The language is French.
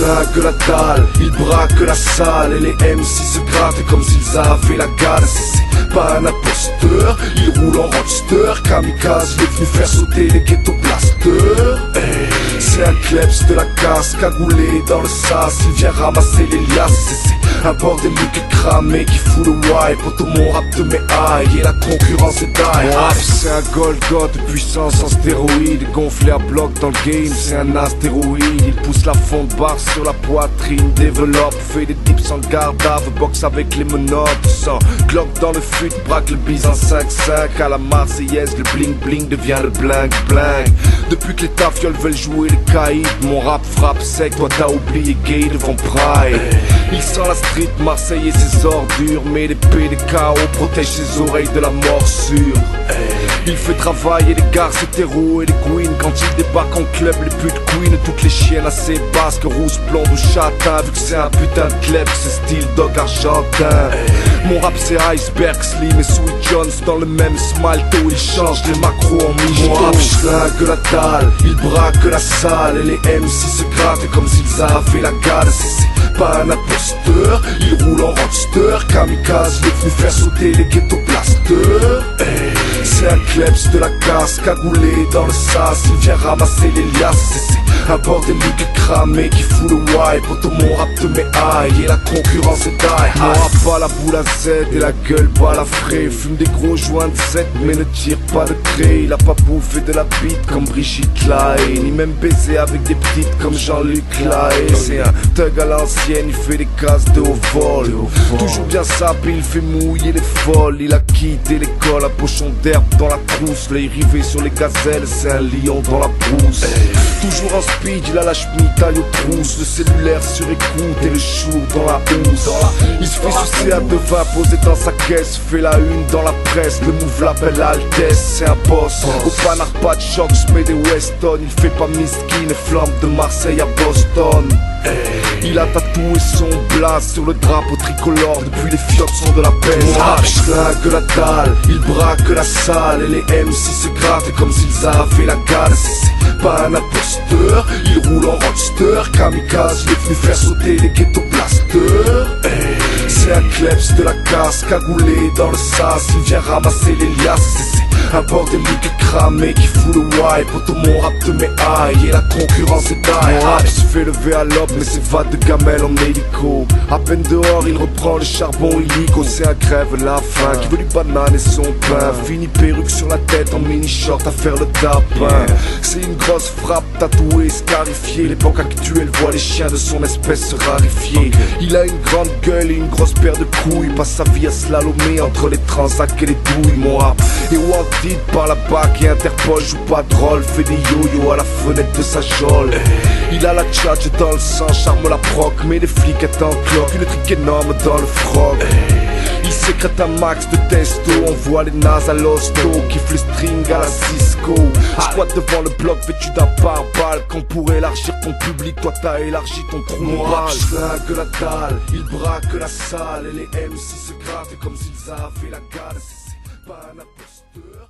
flingue la dalle, ils braquent la salle et les MC se grattent comme s'ils avaient la gale. C'est pas un imposteur, il roule en roadster, kamikaze, il est venu faire sauter les ghetto blasters. C'est un kleps de la casse, cagoulé dans le sas, il vient ramasser les liasses. C'est un bordélique cramé qui fout le wipe. Auto mon rap te met high et la concurrence est die. Mon rap c'est un Golgoth de puissance en stéroïde, gonflé à bloc dans le game, c'est un astéroïde. Il pousse la fonte barre sur la poitrine, développe, fait des dips en garde à boxe avec les menottes. Sans Glock dans le fut, braque le bise en 5-5. À la marseillaise, le bling bling devient le bling bling. Depuis que les tafioles veulent jouer les caïds, mon rap frappe sec, toi t'as oublié gay devant Pride. Il sent la street, Marseille et ses ordures, mais l'épée des KO protège ses oreilles de la morsure. Il fait travailler les garces hétéros et les queens. Quand il débarque en club, les putes queen, toutes les chiennes assez basques, rousse, blonde ou châtain. Vu que c'est un putain de club, c'est style dog argentin. Mon rap c'est Iceberg, Slim et Sweet Jones. Dans le même smalto, ils changent les macros en michto. Mon rap flingue la dalle, il braque la salle et les MC se grattent comme s'ils avaient la gale. C'est pas un imposteur, il roule en roadster, kamikaze, il est venu faire sauter les ghetto blasters. C'est un kleps de la casse, cagoulé dans le sas, il vient ramasser les liasses. C'est un bordélique cramé qui fout le wipe. Auto mon rap te met high et la concurrence est die. Mon rap pas la boule à Z et la gueule pas la frais. Fume des gros joints de 7 mais ne tire pas de trait. Il a pas bouffé de la bite comme Brigitte Lahaye, ni même baisé avec des petites comme Jean-Luc Lahaye. C'est un thug à l'ancienne, il fait des cases de haut vol. Toujours bien sapé, il fait mouiller les folles. Il a quitté l'école, un pochon d'herbe dans la trousse. L'œil rivé sur les gazelles, c'est un lion dans la brousse. Toujours en speed, il a la schmitaille aux trousses. Le cellulaire sur écoute et le chour dans la housse. Il se fait sucer à devin, posé dans sa caisse. Fait la une dans la presse, le move l'appelle Altesse. C'est un boss, au panard pas de choc, se met des Weston. Il fait pas miskin et flamme de Marseille à Boston. Il a tatoué son blaze sur le drapeau tricolore. Depuis les fiottes sont de la peste. Mon rap flingue la dalle, il braque la salle et les MC se grattent comme s'ils avaient la gale. C'est pas un imposteur, il roule en roadster, kamikaze, il est venu faire sauter les ghetto blasters. C'est un kleps de la casse, cagoulé dans le sas, il vient ramasser les liasses. C'est un bordélique cramé qui fout le wipe. Auto mon rap te met high et la concurrence est die. Mon rap se fait lever à l'aube mais c'est va de gamelle en hélico. À peine dehors il reprend le charbon illico. C'est un crève la faim qui veut du banane et son pain. Fini perruque sur la tête en mini short à faire le tapin. C'est une grosse frappe tatouée, scarifiée. L'époque actuelle voit les chiens de son espèce se rarifier. Il a une grande gueule et une grosse paire de couilles. Passe sa vie à slalomer entre les transacs et les douilles. Mon rap est wanted par la BAC et Interpol. Joue pas de rôle, fait des yo-yo à la fenêtre de sa geôle. Il a la tchatch dans le sang, charme la proc, mais les flics est en cloque, une trique énorme dans le froc. Il sécrète un max de testo, on voit les nazes à l'hosto, kiffe le string à la Cisco. Squat devant le bloc vêtu d'un pare-balles, qu'on pourrait élargir ton public, toi t'as élargi ton trou. Mon rap flingue la dalle, il braque la salle et les MC se grattent comme s'ils avaient la gale. C'est pas un imposteur.